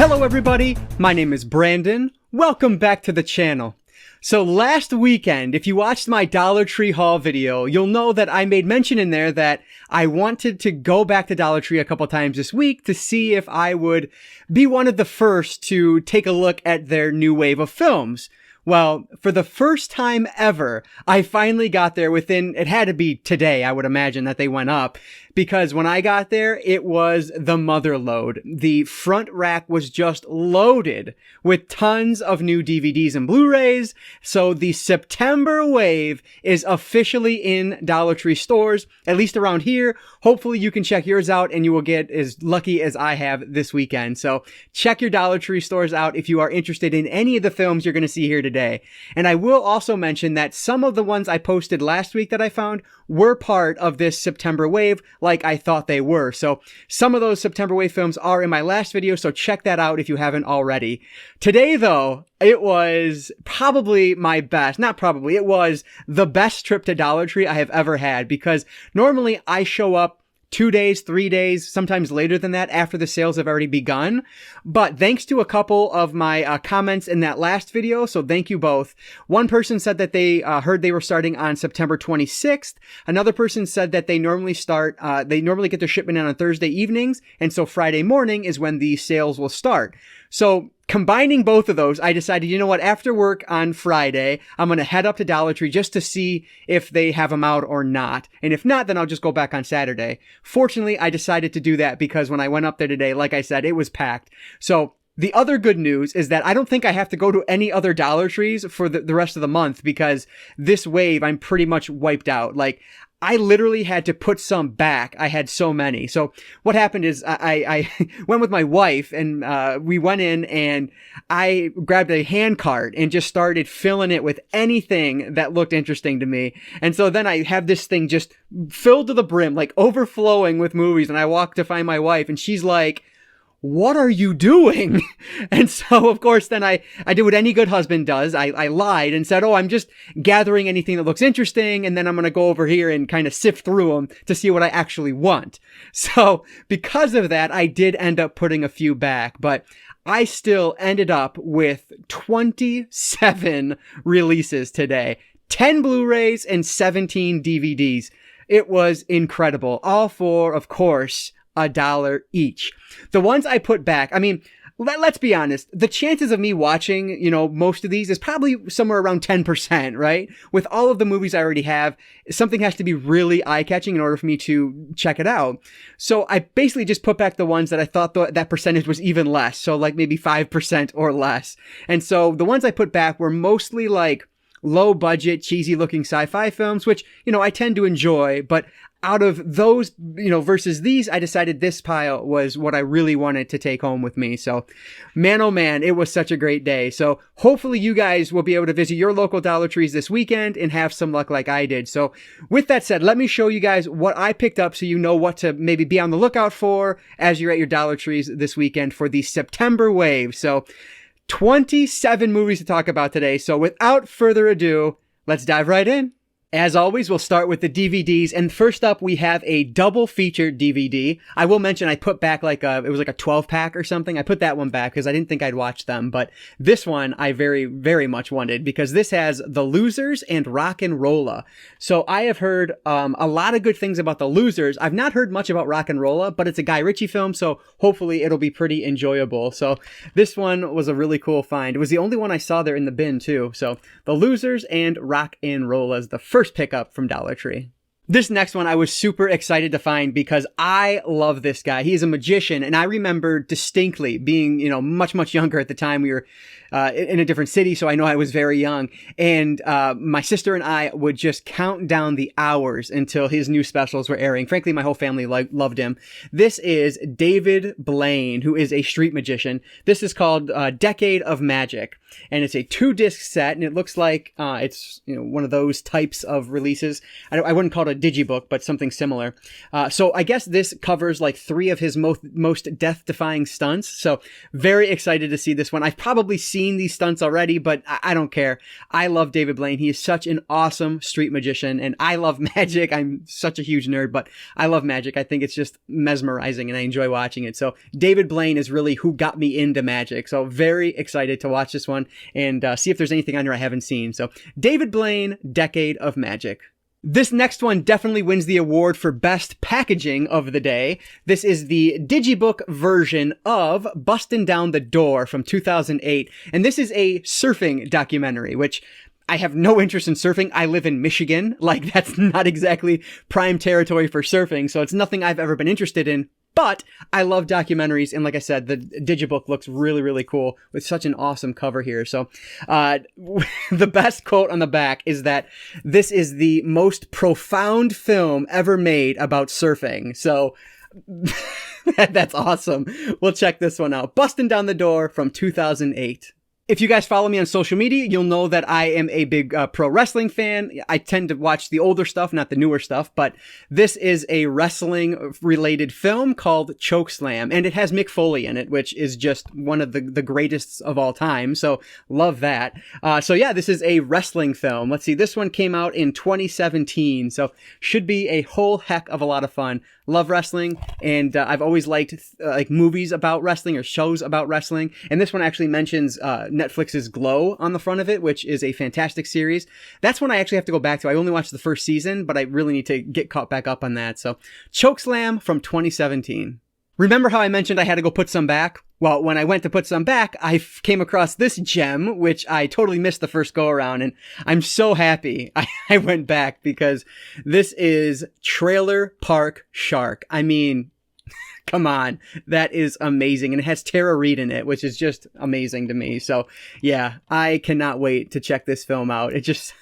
Hello everybody, my name is Brandon. Welcome back to the channel. So last weekend, if you watched my Dollar Tree haul video, you'll know that I made mention in there that I wanted to go back to Dollar Tree a couple times this week to see if I would be one of the first to take a look at their new wave of films. Well, for the first time ever, I finally got there it had to be today, I would imagine, that they went up. Because when I got there, it was the mother load. The front rack was just loaded with tons of new DVDs and Blu-rays. So the September wave is officially in Dollar Tree stores, at least around here. Hopefully you can check yours out and you will get as lucky as I have this weekend. So check your Dollar Tree stores out if you are interested in any of the films you're going to see here today. And I will also mention that some of the ones I posted last week that I found were part of this September wave, like I thought they were. So some of those September wave films are in my last video, so check that out if you haven't already. Today, though, it was probably my best, not probably, it was the best trip to Dollar Tree I have ever had, because normally I show up 2 days, 3 days, sometimes later than that after the sales have already begun. But thanks to a couple of my comments in that last video, so thank you both. One person said that they heard they were starting on September 26th. Another person said that they normally get their shipment in on Thursday evenings, and so Friday morning is when the sales will start. So combining both of those, I decided, you know what, after work on Friday, I'm going to head up to Dollar Tree just to see if they have them out or not. And if not, then I'll just go back on Saturday. Fortunately, I decided to do that because when I went up there today, like I said, it was packed. So the other good news is that I don't think I have to go to any other Dollar Trees for the rest of the month, because this wave, I'm pretty much wiped out. Like, I literally had to put some back. I had so many. So what happened is I went with my wife, and we went in and I grabbed a hand cart and just started filling it with anything that looked interesting to me. And so then I have this thing just filled to the brim, like overflowing with movies. And I walk to find my wife and she's like, "What are you doing?" And so, of course, then I did what any good husband does. I lied and said, "Oh, I'm just gathering anything that looks interesting, and then I'm going to go over here and kind of sift through them to see what I actually want." So because of that, I did end up putting a few back, but I still ended up with 27 releases today, 10 Blu-rays and 17 DVDs. It was incredible. All for, of course, $1 each. The ones I put back, I mean, let's be honest, the chances of me watching, most of these is probably somewhere around 10%, right? With all of the movies I already have, something has to be really eye-catching in order for me to check it out. So I basically just put back the ones that I thought that percentage was even less. So like maybe 5% or less. And so the ones I put back were mostly like low budget, cheesy looking sci-fi films, which, I tend to enjoy, but out of those, versus these, I decided this pile was what I really wanted to take home with me. So, man, oh man, it was such a great day. So hopefully you guys will be able to visit your local Dollar Trees this weekend and have some luck like I did. So with that said, let me show you guys what I picked up so you know what to maybe be on the lookout for as you're at your Dollar Trees this weekend for the September wave. So 27 movies to talk about today. So without further ado, let's dive right in. As always, we'll start with the DVDs, and first up we have a double featured DVD. I will mention I put back it was like a 12-pack or something. I put that one back because I didn't think I'd watch them, but this one I very, very much wanted because this has The Losers and Rock'n'Rolla. So I have heard a lot of good things about The Losers. I've not heard much about Rock'n'Rolla, but it's a Guy Ritchie film, so hopefully it'll be pretty enjoyable. So this one was a really cool find. It was the only one I saw there in the bin too. So The Losers and Rock'n'Rolla is the first pickup from Dollar Tree. This next one I was super excited to find because I love this guy. He is a magician, and I remember distinctly being, much, much younger at the time. We were in a different city, so I know I was very young. And my sister and I would just count down the hours until his new specials were airing. Frankly, my whole family loved him. This is David Blaine, who is a street magician. This is called Decade of Magic. and it's a 2-disc set, and it looks like it's one of those types of releases. I wouldn't call it a digibook, but something similar. So I guess this covers like 3 of his most death-defying stunts. So very excited to see this one. I've probably seen these stunts already, but I don't care. I love David Blaine. He is such an awesome street magician, and I love magic. I'm such a huge nerd, but I love magic. I think it's just mesmerizing, and I enjoy watching it. So David Blaine is really who got me into magic. So very excited to watch this one and see if there's anything on here I haven't seen. So David Blaine, Decade of Magic. This next one definitely wins the award for best packaging of the day. This is the digibook version of Bustin' Down the Door from 2008. And this is a surfing documentary, which I have no interest in surfing. I live in Michigan. Like, that's not exactly prime territory for surfing. So it's nothing I've ever been interested in. But I love documentaries, and like I said, the digibook looks really, really cool with such an awesome cover here. So the best quote on the back is that this is the most profound film ever made about surfing. So that's awesome. We'll check this one out. Bustin' Down the Door from 2008. If you guys follow me on social media, you'll know that I am a big pro wrestling fan. I tend to watch the older stuff, not the newer stuff, but this is a wrestling-related film called Chokeslam, and it has Mick Foley in it, which is just one of the greatest of all time, so love that. So yeah, this is a wrestling film. Let's see, this one came out in 2017, so should be a whole heck of a lot of fun. Love wrestling, and I've always liked like movies about wrestling or shows about wrestling, and this one actually mentions Netflix's Glow on the front of it, which is a fantastic series. That's one I actually have to go back to. I only watched the first season, but I really need to get caught back up on that. So Chokeslam from 2017. Remember how I mentioned I had to go put some back? Well, when I went to put some back, I came across this gem, which I totally missed the first go around, and I'm so happy I went back because this is Trailer Park Shark. I mean, come on, that is amazing, and it has Tara Reid in it, which is just amazing to me. So yeah, I cannot wait to check this film out. It just...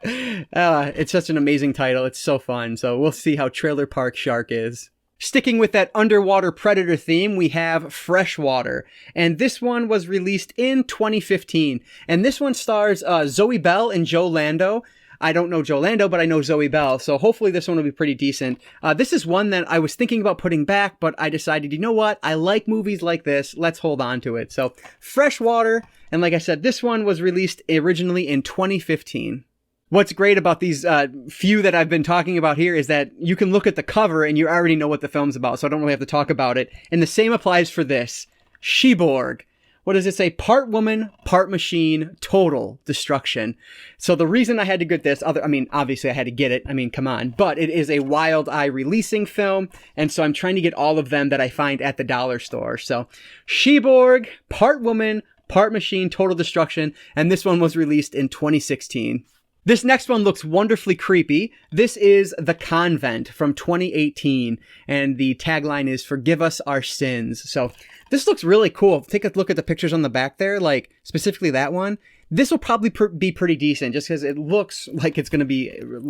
it's such an amazing title. It's so fun. So we'll see how Trailer Park Shark is. Sticking with that underwater predator theme, we have Freshwater, and this one was released in 2015, and this one stars Zoe Bell and Joe Lando. I don't know Joe Lando, but I know Zoe Bell, so hopefully this one will be pretty decent. This is one that I was thinking about putting back, but I decided, you know what? I like movies like this. Let's hold on to it. So Freshwater, and like I said, this one was released originally in 2015. What's great about these few that I've been talking about here is that you can look at the cover and you already know what the film's about, so I don't really have to talk about it. And the same applies for this. Sheborg. What does it say? Part woman, part machine, total destruction. So the reason I had to get this, obviously I had to get it. I mean, come on. But it is a Wild Eye releasing film, and so I'm trying to get all of them that I find at the dollar store. So Sheborg, part woman, part machine, total destruction, and this one was released in 2016. This next one looks wonderfully creepy. This is The Convent from 2018, and the tagline is "Forgive us our sins." So this looks really cool. Take a look at the pictures on the back there, like specifically that one. This will probably be pretty decent just because it looks like it's going to be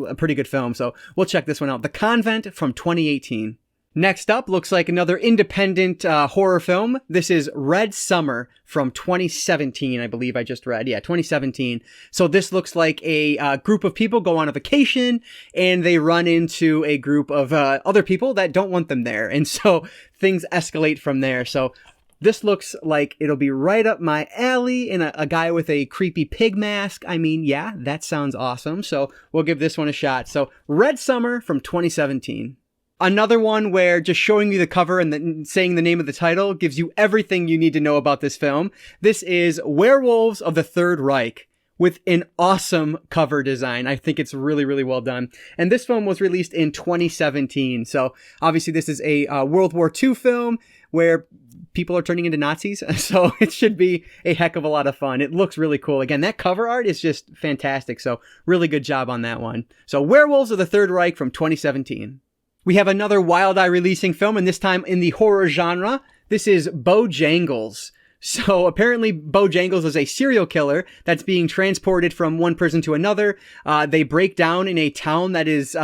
a pretty good film. So we'll check this one out. The Convent from 2018. Next up, looks like another independent horror film. This is Red Summer from 2017, I believe I just read. Yeah, 2017. So this looks like a group of people go on a vacation, and they run into a group of other people that don't want them there. And so things escalate from there. So this looks like it'll be right up my alley, and a guy with a creepy pig mask. I mean, yeah, that sounds awesome. So we'll give this one a shot. So Red Summer from 2017. Another one where just showing you the cover and then saying the name of the title gives you everything you need to know about this film. This is Werewolves of the Third Reich with an awesome cover design. I think it's really, really well done. And this film was released in 2017. So obviously this is a World War II film where people are turning into Nazis. So it should be a heck of a lot of fun. It looks really cool. Again, that cover art is just fantastic. So really good job on that one. So Werewolves of the Third Reich from 2017. We have another Wild Eye releasing film, and this time in the horror genre. This is Bojangles So apparently Bojangles is a serial killer that's being transported from one prison to another. They break down in a town that is,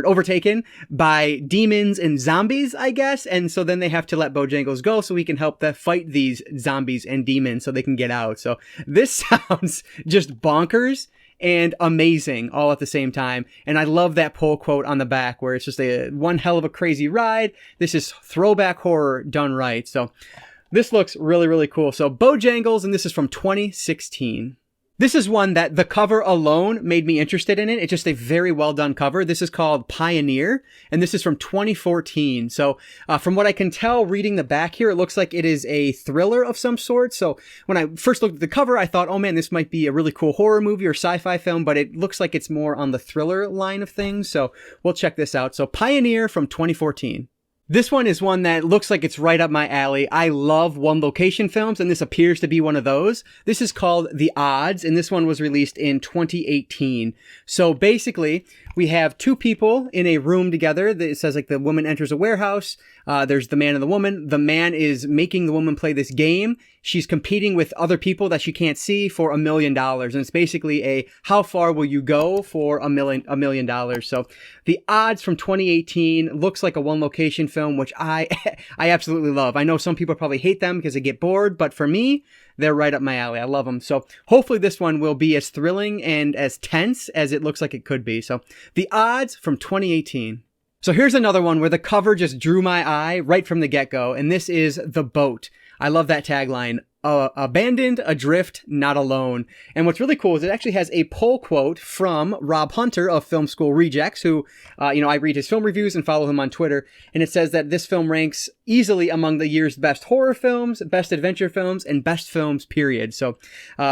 overtaken by demons and zombies, I guess. And so then they have to let Bojangles go so he can help them fight these zombies and demons so they can get out. So this sounds just bonkers and amazing all at the same time. And I love that pull quote on the back where it's just one hell of a crazy ride. This is throwback horror done right. So this looks really, really cool. So Bojangles, and this is from 2016. This is one that the cover alone made me interested in it. It's just a very well done cover. This is called Pioneer, and this is from 2014. So from what I can tell reading the back here, it looks like it is a thriller of some sort. So when I first looked at the cover, I thought, oh man, this might be a really cool horror movie or sci-fi film, but it looks like it's more on the thriller line of things. So we'll check this out. So Pioneer from 2014. This one is one that looks like it's right up my alley. I love one location films, and this appears to be one of those. This is called The Odds, and this one was released in 2018. So basically, we have two people in a room together. It says like the woman enters a warehouse. There's the man and the woman. The man is making the woman play this game. She's competing with other people that she can't see for $1 million. And it's basically a how far will you go for $1 million. So The Odds from 2018 looks like a one location film, which I absolutely love. I know some people probably hate them because they get bored, but for me, they're right up my alley. I love them. So hopefully this one will be as thrilling and as tense as it looks like it could be. So The Odds from 2018. So here's another one where the cover just drew my eye right from the get-go, and this is The Boat. I love that tagline. Abandoned, adrift, not alone. And what's really cool is it actually has a pull quote from Rob Hunter of Film School Rejects, who, I read his film reviews and follow him on Twitter. And it says that this film ranks easily among the year's best horror films, best adventure films, and best films, period. So,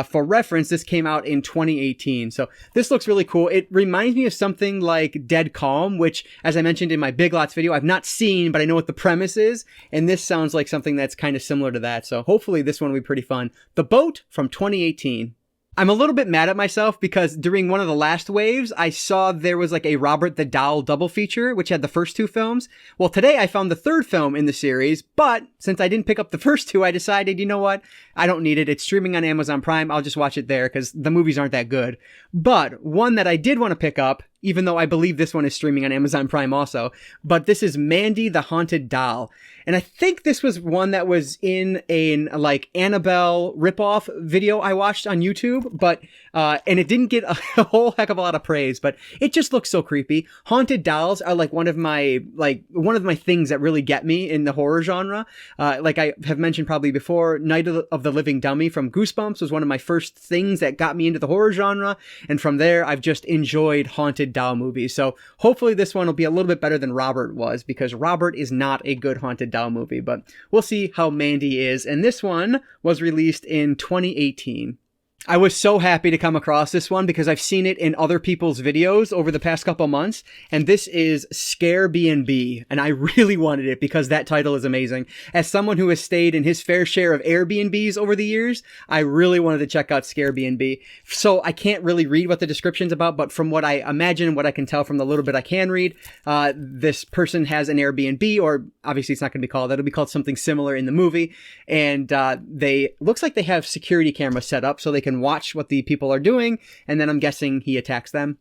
for reference, this came out in 2018. So this looks really cool. It reminds me of something like Dead Calm, which, as I mentioned in my Big Lots video, I've not seen, but I know what the premise is. And this sounds like something that's kind of similar to that. So hopefully this one will be pretty fun. The Boat from 2018. I'm a little bit mad at myself because during one of the last waves, I saw there was like a Robert the Doll double feature, which had the first two films. Well, today I found the third film in the series, but since I didn't pick up the first two, I decided, you know what? I don't need it. It's streaming on Amazon Prime. I'll just watch it there because the movies aren't that good. But one that I did want to pick up, even though I believe this one is streaming on Amazon Prime also, but this is Mandy the Haunted Doll. And I think this was one that was in a like Annabelle ripoff video I watched on YouTube, but and it didn't get a whole heck of a lot of praise, but it just looks so creepy. Haunted dolls are like one of my things that really get me in the horror genre. Like I have mentioned probably before, Night of the Living Dummy from Goosebumps was one of my first things that got me into the horror genre, and from there I've just enjoyed haunted doll movies. So hopefully this one will be a little bit better than Robert was, because Robert is not a good haunted doll movie, but we'll see how Mandy is. And this one was released in 2018. I was so happy to come across this one because I've seen it in other people's videos over the past couple months, and this is Scare B&B, and I really wanted it because that title is amazing. As someone who has stayed in his fair share of Airbnbs over the years, I really wanted to check out Scare B&B. So I can't really read what the description's about, but from what I imagine and what I can tell from the little bit I can read, this person has an Airbnb, or obviously it's not going to be called that. It'll be called something similar in the movie, and looks like they have security cameras set up so they can watch what the people are doing, and then I'm guessing he attacks them.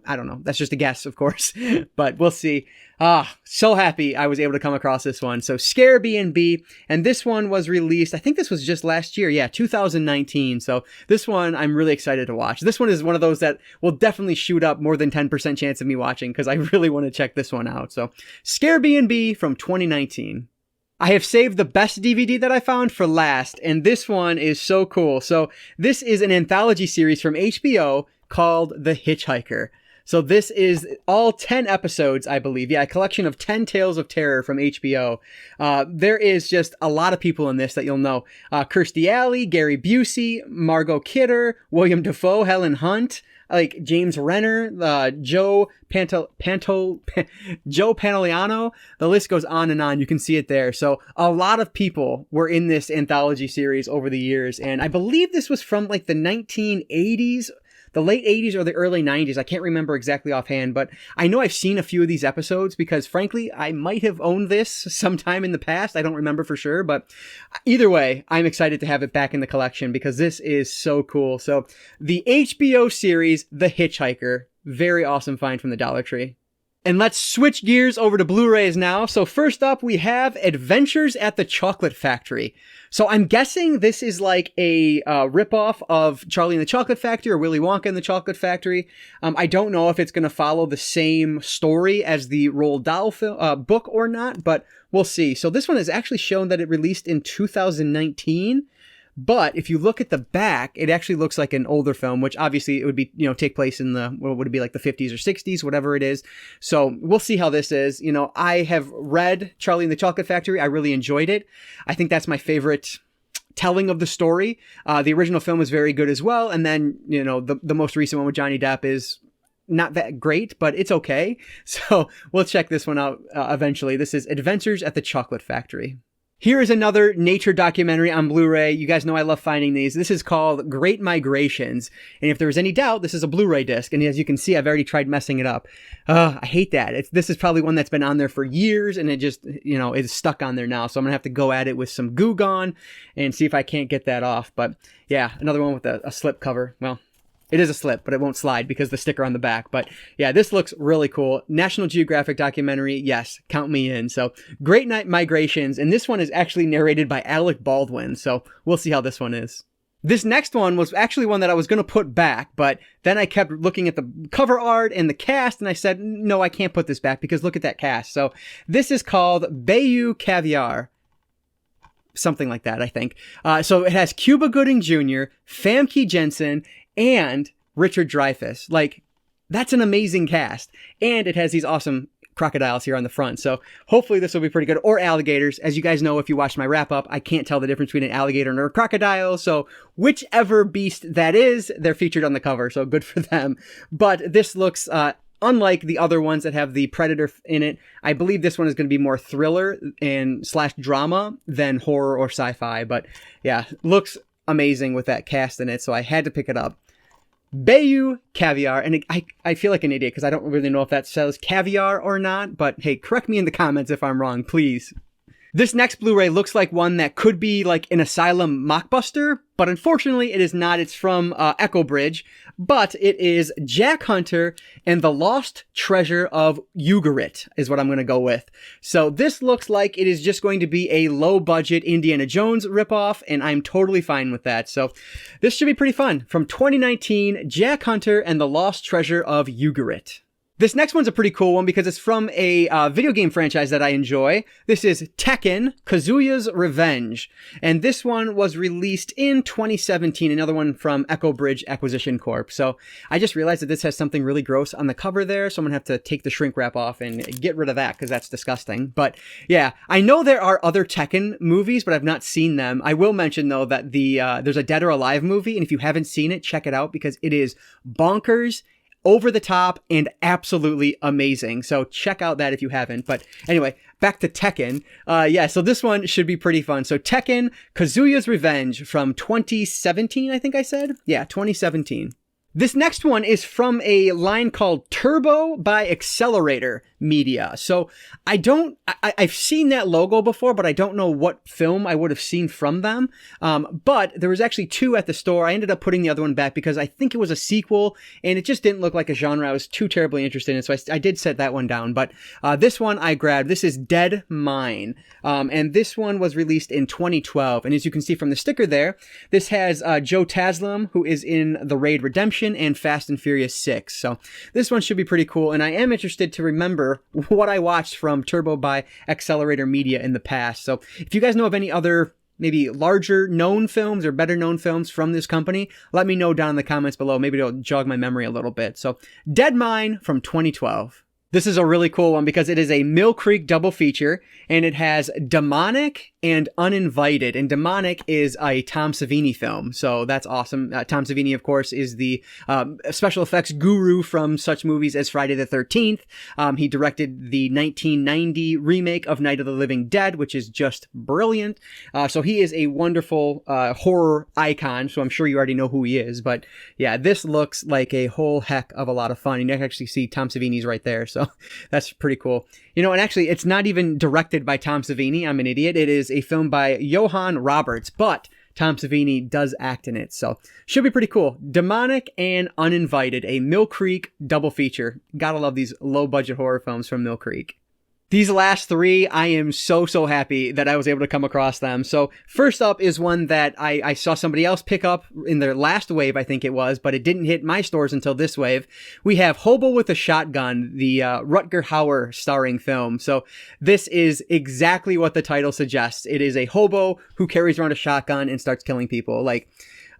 I don't know. That's just a guess, of course, but we'll see. So happy I was able to come across this one. So Scare B&B, and this one was released, I think this was just last year. Yeah, 2019. So this one I'm really excited to watch. This one is one of those that will definitely shoot up more than 10% chance of me watching because I really want to check this one out. So Scare B&B from 2019. I have saved the best DVD that I found for last, and this one is so cool. So this is an anthology series from HBO called The Hitchhiker. So this is all 10 episodes, I believe. Yeah, a collection of 10 tales of terror from HBO. There is just a lot of people in this that you'll know. Kirstie Alley, Gary Busey, Margot Kidder, William Dafoe, Helen Hunt, like James Renner, Joe Pantoliano. The list goes on and on. You can see it there. So a lot of people were in this anthology series over the years. And I believe this was from like the 1980s, the late 80s or the early 90s. I can't remember exactly offhand, but I know I've seen a few of these episodes because frankly, I might have owned this sometime in the past. I don't remember for sure, but either way, I'm excited to have it back in the collection because this is so cool. So the HBO series, The Hitchhiker, very awesome find from the Dollar Tree. And let's switch gears over to Blu-rays now. So first up, we have Adventures at the Chocolate Factory. So I'm guessing this is like a ripoff of Charlie and the Chocolate Factory or Willy Wonka and the Chocolate Factory. I don't know if it's going to follow the same story as the Roald Dahl book or not, but we'll see. So this one is actually shown that it released in 2019. But if you look at the back, it actually looks like an older film, which obviously it would be, take place in what would it be, like the 50s or 60s, whatever it is. So we'll see how this is. I have read Charlie and the Chocolate Factory. I really enjoyed it. I think that's my favorite telling of the story. The original film is very good as well. And then, the most recent one with Johnny Depp is not that great, but it's okay. So we'll check this one out eventually. This is Adventures at the Chocolate Factory. Here is another nature documentary on Blu-ray. You guys know I love finding these. This is called Great Migrations. And if there was any doubt, this is a Blu-ray disc. And as you can see, I've already tried messing it up. I hate that. This is probably one that's been on there for years and it just, is stuck on there now. So I'm going to have to go at it with some Goo Gone and see if I can't get that off. But yeah, another one with a slip cover. Well, it is a slip, but it won't slide because the sticker on the back. But yeah, this looks really cool. National Geographic documentary. Yes, count me in. So Great Migrations. And this one is actually narrated by Alec Baldwin. So we'll see how this one is. This next one was actually one that I was going to put back, but then I kept looking at the cover art and the cast and I said, no, I can't put this back because look at that cast. So this is called Bayou Caviar. Something like that, I think. So it has Cuba Gooding Jr., Famke Janssen, and Richard Dreyfuss. Like, that's an amazing cast. And it has these awesome crocodiles here on the front. So hopefully this will be pretty good. Or alligators. As you guys know, if you watched my wrap up, I can't tell the difference between an alligator and a crocodile. So whichever beast that is, they're featured on the cover. So good for them. But this looks, unlike the other ones that have the predator in it, I believe this one is going to be more thriller and / drama than horror or sci-fi. But yeah, looks amazing with that cast in it. So I had to pick it up. Bayou Caviar, and I feel like an idiot because I don't really know if that says caviar or not, but hey, correct me in the comments if I'm wrong, please. This next Blu-ray looks like one that could be like an Asylum mockbuster, but unfortunately it is not. It's from Echo Bridge, but it is Jack Hunter and the Lost Treasure of Ugarit is what I'm going to go with. So this looks like it is just going to be a low-budget Indiana Jones ripoff, and I'm totally fine with that. So this should be pretty fun. From 2019, Jack Hunter and the Lost Treasure of Ugarit. This next one's a pretty cool one because it's from a video game franchise that I enjoy. This is Tekken, Kazuyas Revenge. And this one was released in 2017, another one from Echo Bridge Acquisition Corp. So I just realized that this has something really gross on the cover there, so I'm going to have to take the shrink wrap off and get rid of that because that's disgusting. But yeah, I know there are other Tekken movies, but I've not seen them. I will mention, though, that there's a Dead or Alive movie, and if you haven't seen it, check it out because it is bonkers, over the top, and absolutely amazing. So check out that if you haven't. But anyway, back to Tekken. So this one should be pretty fun. So Tekken, Kazuya's Revenge from 2017, I think I said? Yeah, 2017. This next one is from a line called Turbo by Accelerator Media. So I've seen that logo before, but I don't know what film I would have seen from them. But there was actually two at the store. I ended up putting the other one back because I think it was a sequel and it just didn't look like a genre I was too terribly interested in. So I did set that one down. But this one I grabbed. This is Dead Mine. And this one was released in 2012. And as you can see from the sticker there, this has Joe Taslim, who is in The Raid Redemption and Fast and Furious 6. So this one should be pretty cool. And I am interested to remember what I watched from Turbo by Accelerator Media in the past. So if you guys know of any other maybe larger known films or better known films from this company, let me know down in the comments below. Maybe it'll jog my memory a little bit. So Dead Mine from 2012. This is a really cool one because it is a Mill Creek double feature, and it has Demonic and Uninvited. And Demonic is a Tom Savini film, so that's awesome. Tom Savini, of course, is the special effects guru from such movies as Friday the 13th. He directed the 1990 remake of Night of the Living Dead, which is just brilliant. So he is a wonderful horror icon, so I'm sure you already know who he is. But yeah, this looks like a whole heck of a lot of fun. You can actually see Tom Savini's right there, so that's pretty cool. You know, and actually, it's not even directed by Tom Savini. I'm an idiot. It is a film by Johan Roberts, but Tom Savini does act in it, so should be pretty cool. Demonic and Uninvited, a Mill Creek double feature. Gotta love these low-budget horror films from Mill Creek. These last three, I am so happy that I was able to come across them. So first up is one that I saw somebody else pick up in their last wave, I think it was, but it didn't hit my stores until this wave. We have Hobo with a Shotgun, the Rutger Hauer starring film. So this is exactly what the title suggests. It is a hobo who carries around a shotgun and starts killing people. Like,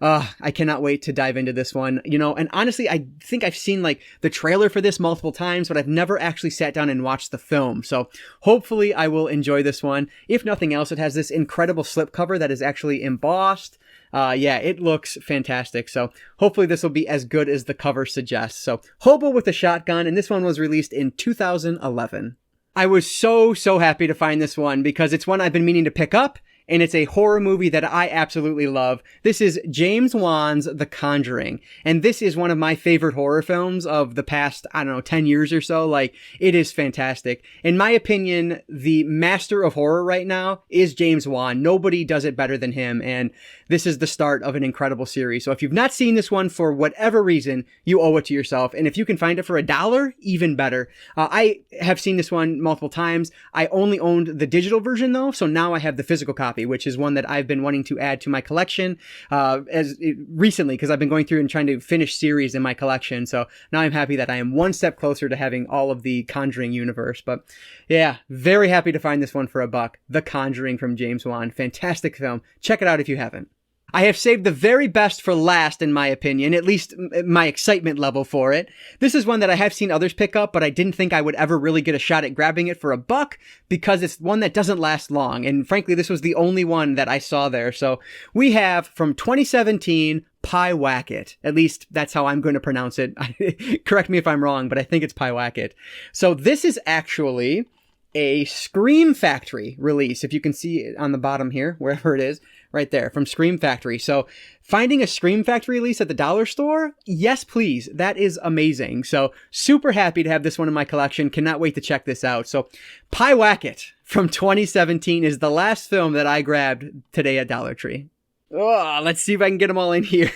I cannot wait to dive into this one, you know, and honestly, I think I've seen like the trailer for this multiple times, but I've never actually sat down and watched the film. So hopefully I will enjoy this one. If nothing else, it has this incredible slipcover that is actually embossed. Yeah, it looks fantastic. So hopefully this will be as good as the cover suggests. So Hobo with a Shotgun, and this one was released in 2011. I was so happy to find this one because it's one I've been meaning to pick up. And it's a horror movie that I absolutely love. This is James Wan's The Conjuring. And this is one of my favorite horror films of the past, I don't know, 10 years or so. Like, it is fantastic. In my opinion, the master of horror right now is James Wan. Nobody does it better than him. And this is the start of an incredible series. So if you've not seen this one for whatever reason, you owe it to yourself. And if you can find it for $1, even better. I have seen this one multiple times. I only owned the digital version though. So now I have the physical copy, which is one that I've been wanting to add to my collection recently because I've been going through and trying to finish series in my collection. So now I'm happy that I am one step closer to having all of the Conjuring universe. But yeah, very happy to find this one for $1. The Conjuring from James Wan. Fantastic film. Check it out if you haven't. I have saved the very best for last, in my opinion, at least my excitement level for it. This is one that I have seen others pick up, but I didn't think I would ever really get a shot at grabbing it for $1 because it's one that doesn't last long. And frankly, this was the only one that I saw there. So we have from 2017, Pyewacket. At least that's how I'm going to pronounce it. Correct me if I'm wrong, but I think it's Pyewacket. So this is actually a Scream Factory release. If you can see it on the bottom here, wherever it is, right there from Scream Factory. So finding a Scream Factory release at the dollar store, yes, please. That is amazing. So super happy to have this one in my collection. Cannot wait to check this out. So Pyewacket from 2017 is the last film that I grabbed today at Dollar Tree. Oh, let's see if I can get them all in here.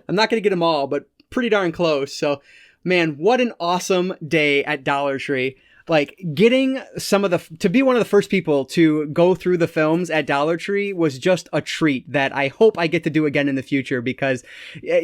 I'm not going to get them all, but pretty darn close. So man, what an awesome day at Dollar Tree. Like getting to be one of the first people to go through the films at Dollar Tree was just a treat that I hope I get to do again in the future because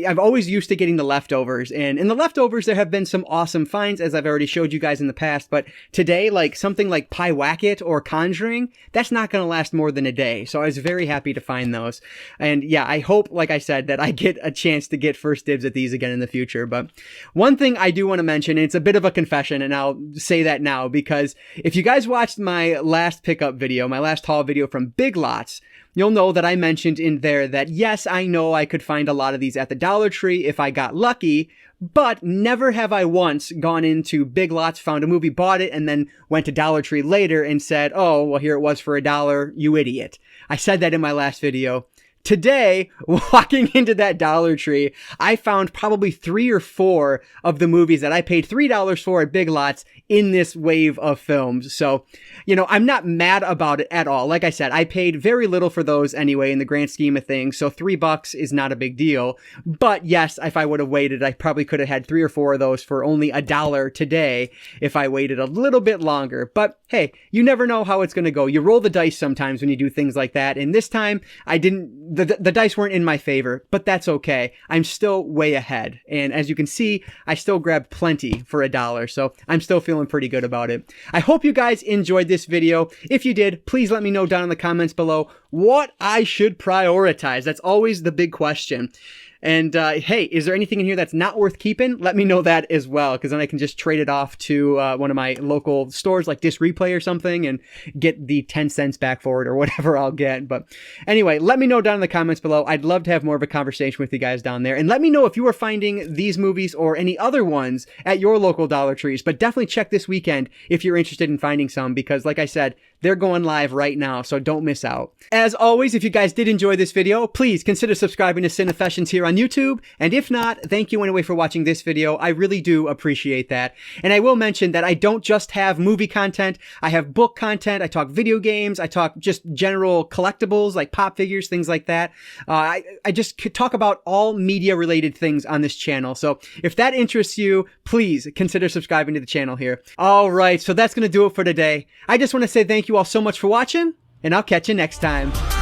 I've always used to getting the leftovers, and in the leftovers there have been some awesome finds as I've already showed you guys in the past, but today like something like Pyewacket or Conjuring, that's not going to last more than a day. So I was very happy to find those. And yeah, I hope, like I said, that I get a chance to get first dibs at these again in the future. But one thing I do want to mention, and it's a bit of a confession, and I'll say that now, because if you guys watched my last pickup video, my last haul video from Big Lots, you'll know that I mentioned in there that yes, I know I could find a lot of these at the Dollar Tree if I got lucky, but never have I once gone into Big Lots, found a movie, bought it, and then went to Dollar Tree later and said, oh, well, here it was for $1, you idiot. I said that in my last video. Today, walking into that Dollar Tree, I found probably 3 or 4 of the movies that I paid $3 for at Big Lots in this wave of films. So, you know, I'm not mad about it at all. Like I said, I paid very little for those anyway in the grand scheme of things. So $3 is not a big deal. But yes, if I would have waited, I probably could have had 3 or 4 of those for only $1 today if I waited a little bit longer. But hey, you never know how it's going to go. You roll the dice sometimes when you do things like that. And this time I didn't. The dice weren't in my favor, but that's okay. I'm still way ahead. And as you can see, I still grabbed plenty for $1. So I'm still feeling pretty good about it. I hope you guys enjoyed this video. If you did, please let me know down in the comments below what I should prioritize. That's always the big question. And hey, is there anything in here that's not worth keeping? Let me know that as well, because then I can just trade it off to one of my local stores like Disc Replay or something and get the 10 cents back for it or whatever I'll get. But anyway, let me know down in the comments below. I'd love to have more of a conversation with you guys down there. And let me know if you are finding these movies or any other ones at your local Dollar Trees. But definitely check this weekend if you're interested in finding some, because like I said, they're going live right now, so don't miss out. As always, if you guys did enjoy this video, please consider subscribing to Cinefessions here on YouTube. And if not, thank you anyway for watching this video. I really do appreciate that. And I will mention that I don't just have movie content. I have book content. I talk video games. I talk just general collectibles like pop figures, things like that. I just talk about all media related things on this channel. So if that interests you, please consider subscribing to the channel here. All right, so that's going to do it for today. I just want to say thank you all so much for watching, and I'll catch you next time.